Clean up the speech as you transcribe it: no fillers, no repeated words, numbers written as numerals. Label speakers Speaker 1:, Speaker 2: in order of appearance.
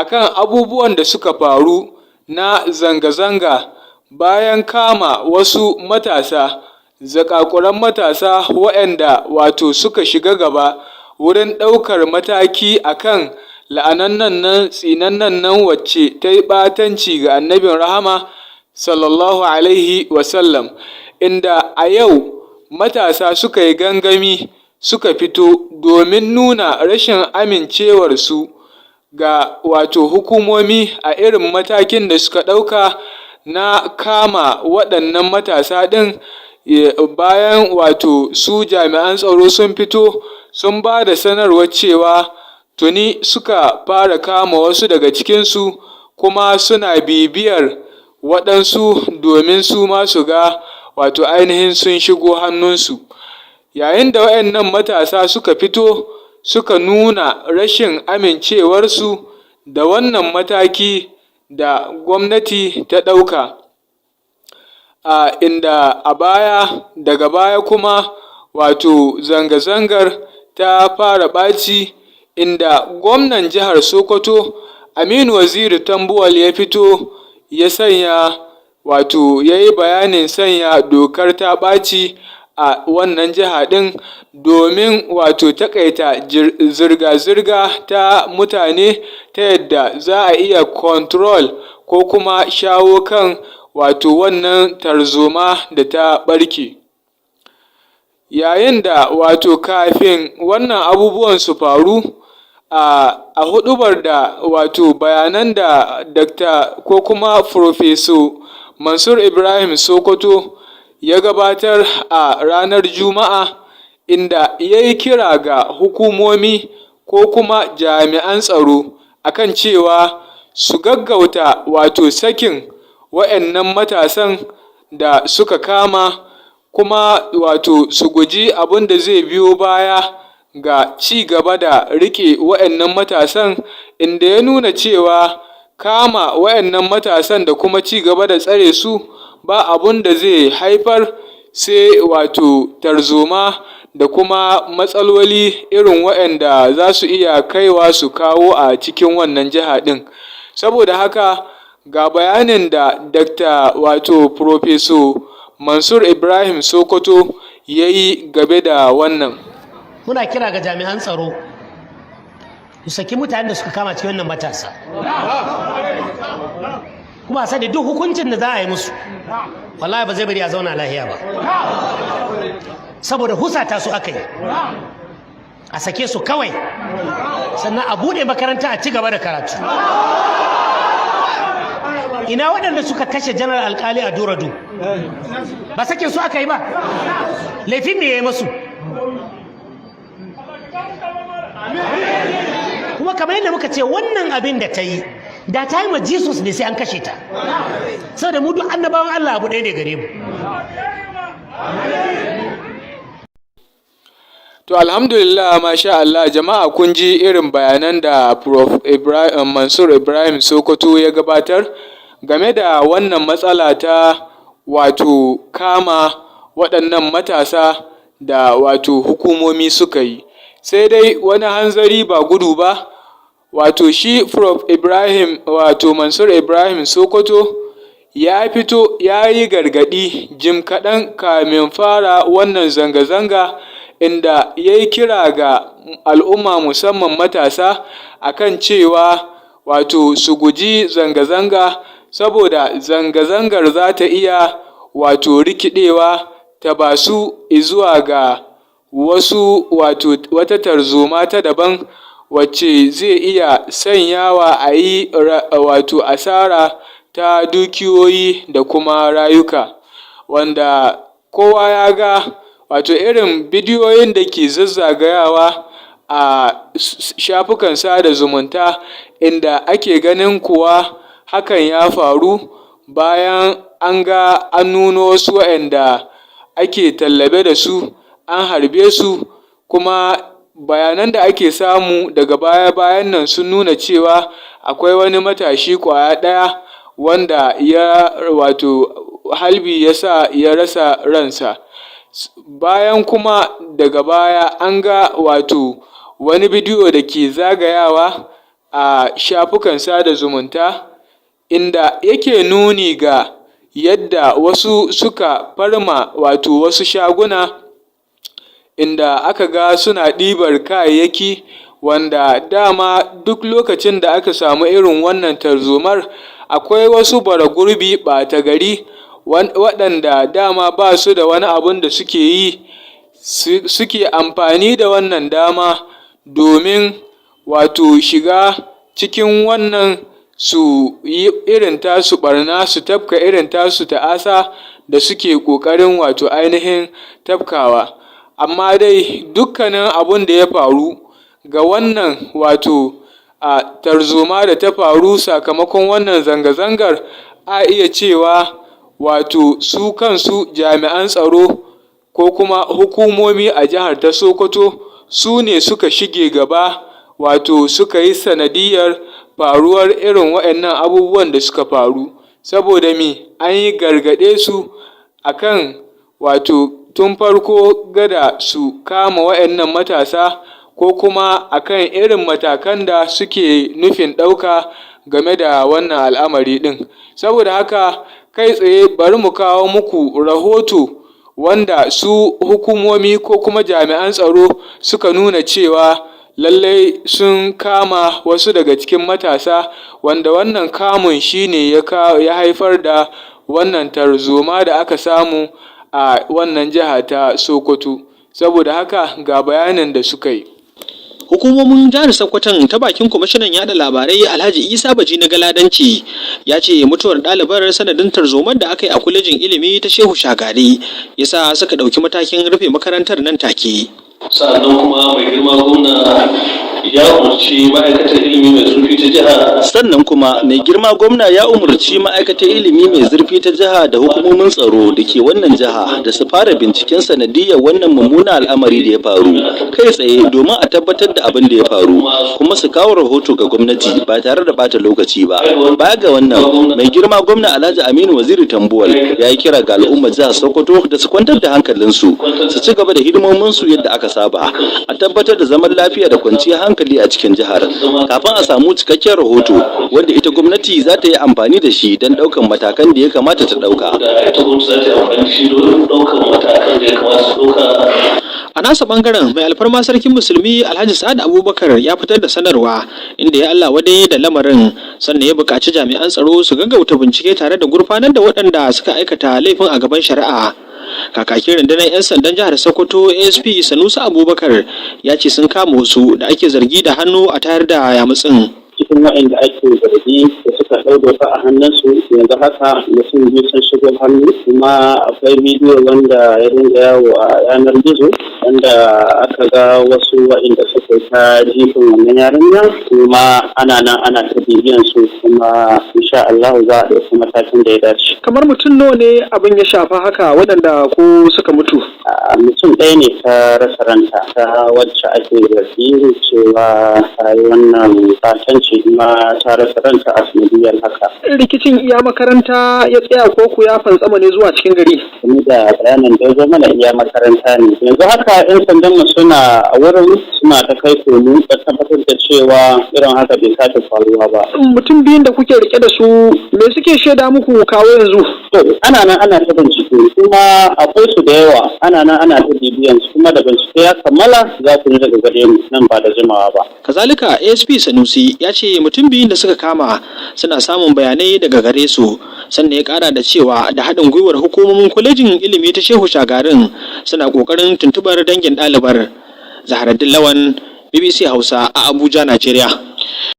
Speaker 1: akan abubuwan da suka faru na zanga-zanga bayan kama wasu matasa, zakakuran matasa waɗanda suka shiga gaba wurin ɗaukar mataki akan la'anannan nan tsinannen nan wacce ta yi ɓatanci ga annabin rahama sallallahu alaihi wasallam, inda a yau matasa suka yi gangami suka fito domin nuna rashin amincewarsu ga hukumomi a irin matakin da suka ɗauka na kama waɗannan matasa ɗin, bayan su jami'an tsaro sun fito sun ba da sanarwar cewa tuni suka fara kama wasu daga cikinsu kuma suna bibiyar waɗansu domin su ma su ga ainihin sun shigo hannunsu. Yayin da waɗannan matasa suka fito suka nuna rashin amincewarsu da wannan mataki da gwamnati ta ɗauka, inda daga baya kuma zanga-zangar ta fara ɓaci, inda gwamnan jihar Sokoto Aminu Waziri Tambuwal ya fito ya sanya ya yi bayanin sanya dokar ta ɓaci a wannan jiha ɗin domin taƙaita zirga-zirga ta mutane ta yadda za a iya control ko kuma shawo kan wannan tarzoma da ta ɓarke. Yayin da kafin wannan abubuwan su faru, a huɗubar da bayanan da Dr. ko kuma Professor Mansur Ibrahim Sokoto ya gabatar a ranar Juma'a, inda ya yi kira ga hukumomi ko kuma jami'an tsaro akan cewa su gaggauta sakin waɗannan matasan da suka kama, kuma su guji abin da zai biyo baya ga ci gaba da riƙe waɗannan matasan, inda ya nuna cewa kama waɗannan matasan da kuma ci gaba da tsare su ba abun da zai haifar sai tarzoma da kuma matsaloli irin waɗanda za su iya kaiwa su kawo a cikin wannan jiha ɗin. Saboda haka ga bayanin da Dr. Professor Mansur Ibrahim Sokoto ya yi game da wannan.
Speaker 2: Muna kira ga jami'an tsaro su saki mutanen da suka kama cikin wannan matasa, kuma a sani duk hukuncin da za a yi musu wallahi ba zai bari a zauna lahiya ba, saboda husata su aka yi. A sake su kawai, sannan a buɗe makaranta a ci gaba da karatu. Ina waɗanda suka kashe janar alkali a Duradu, ba sake su aka yi ba? Laifin me ya yi masu? Kuma kamar yadda muka ce wannan abin da ta yi, da ta yi ma Jesus ne sai an kashe ta, saboda mu duk annabawan Allah abu ɗaya ne gare mu.
Speaker 1: To alhamdulillah, masha Allah, jama'a kun ji irin bayanan da Prof. Mansur Ibrahim Sokoto ya gabatar game da wannan matsala ta kama waɗannan matasa da hukumomi suka yi. Sai dai wani hanzari ba gudu ba, shi Prof. Ibrahim Mansur Ibrahim Sokoto ya fito ya yi gargaɗi jim kaɗan kamin fara wannan zanga-zanga, inda ya yi kira ga al'umma musamman matasa akan cewa su guji zanga-zanga, saboda zanga-zangar za ta iya rikidewa ta basu zuwa ga wata tarzoma ta daban wacce zai iya sanyawa a yi asara ta dukiyoyi da kuma rayuka, wanda kowa ya ga irin bidiyoyin da ke zazzagayawa a shafukan sada zumunta, inda ake ganin kuwa hakan ya faru bayan an ga an nuno wasu waɗanda ake tallabe da su an harbe su, kuma bayanan da ake samu daga baya-bayan nan sun nuna cewa akwai wani matashi ƙwaya ɗaya wanda halbi ya sa ya rasa ransa. Bayan kuma daga baya an ga wani bidiyo da ke zagayawa a shafukan sada zumunta, inda yake nuni ga yadda wasu suka farma wato wasu shaguna, inda aka ga suna ɗibar kayayyaki, wanda dama duk lokacin da aka samu irin wannan tarzomar akwai wasu bara gurbi ɓata gari waɗanda dama ba su da wani abun da suke yi, suke amfani da wannan dama domin wato shiga cikin wannan su yi irin tasu ɓarna, su tafka irin tasu ta'asa da suke ƙoƙarin wato ainihin tafkawa. Amma dai dukkanin abun da ya faru ga wannan wato a tarzoma da ta faru sakamakon wannan zanga-zangar, a iya cewa wato su kansu jami'an tsaro ko kuma hukumomi a jihar ta Sokoto su ne suka shige gaba, wato suka yi sanadiyar faruwar irin waɗannan abubuwan da suka faru. Saboda an yi gargaɗe su akan wato tun farko gada su kama waɗannan matasa, ko kuma akan irin matakan da suke nufin ɗauka game da wannan al'amari ɗin. Saboda haka kai tsaye bari mu kawo muku rahoto wanda su hukumomi ko kuma jami'an tsaro suka nuna cewa lallai sun kama wasu daga cikin matasa, wanda wannan kamun shine ya haifar da wannan tarzoma da aka samu a wannan jiha ta Sokoto. Saboda haka ga bayanin da suka yi.
Speaker 3: Hukumomin jihar Sokoton ta bakin kwamishinan yada labarai Alhaji Isa Baji na Galadanci ya ce mutuwar ɗalibar sanadin tarzomar da aka yi a kwalejin ilimi ta Shehu Shagari yasa suka ɗauki matakin rufe makarantar nan take.
Speaker 4: Sannan kuma mai girma gwamna ya umarci ma'aikatar ilimi mai zurfi ta jiha.
Speaker 5: Sannan kuma mai girma gwamna ya umarci ma'aikatar ilimi mai zurfi ta jiha da hukumomin tsaro da ke wannan jiha da su fara binciken sanadiyyar wannan mummunan al'amari da ya faru kai tsaye domin a tabbatar da abin da ya faru, kuma su kawo rahoto ga gwamnati ba tare da bata lokaci ba. Baya ga wannan, mai girma gwamna Alhaji Aminu Waziri Tambuwal ya yi kira ga al'ummar jihar Sokoto da su kwantar da hankalinsu, su ci gaba da hidimominsu yadda aka saba, a tabbatar da zaman lafiya da kwanciyar hankali a cikin jihar kafin a samu cikakken rahoto wanda ita gwamnati za ta yi amfani da shi don ɗaukan matakan da ya kamata ta ɗauka.
Speaker 3: A nasa bangaren mai alfarma sarkin musulmi Alhaji Sa'ad Abubakar ya fitar da sanarwa inda ya Allah wadai da lamarin, sannan ya buƙaci jami'an tsaro su gaggauta bincike tare da gurfanar da waɗanda suka aikata laifin a gaban shari'a. Kakakin rundunar 'yan sandan jihar Sokoto ASP Sanusi Abubakar ya ce sun kama wasu da ake zargi da hannu a tayar da yamutsin.
Speaker 6: Cikin waɗanda ake zargi da suka ɗau doka a hannunsu yanzu haka mutum biyu sun shigo hannu, kuma akwai bidiyo wanda ya dinga yawo a yanar gizo wanda aka ga wasu waɗanda suka ta jifin wannan yarinya, kuma ana nan ana ta bibiyan su, kuma insha Allah za a ɗauki matakin da ya dace.
Speaker 3: Kamar mutum nawa ne abin ya shafa haka waɗanda ko suka mutu?
Speaker 6: Mutum ɗaya ne ta rasa ranta, ta wacce ake zargi cewa ta yi wannan fatanci kuma ta rasa ranta a sanadiyar haka.
Speaker 3: Rikicin iya makaranta ya tsaya ko ku ya fantsama ne zuwa cikin gari?
Speaker 6: Kuma da bayanin da ya zo mana iya makaranta ne. Yanzu haka 'yan sandan mu suna a wurin, suna ta kai komo da tabbatar da cewa irin haka bai sake faruwa ba.
Speaker 3: Mutum biyun da kuke rike da su me suke shaida muku kawo yanzu?
Speaker 6: To ana nan ana ta bincike, kuma akwai su da yawa, ana nan ana ta bibiyan su, kuma da bincike ya kammala za ku ji daga gare mu nan ba da jimawa ba.
Speaker 3: Kazalika ASP Sanusi ya ce mutum biyun da suka kama suna samun bayanai daga gare su, sannan ya kara da cewa da haɗin gwiwar hukumomin kwalejin ilimi ta Shehu Shagarin suna ƙoƙarin tuntubar dangin ɗalibar. Zaharaddin Lawan, BBC Hausa a Abuja, Najeriya.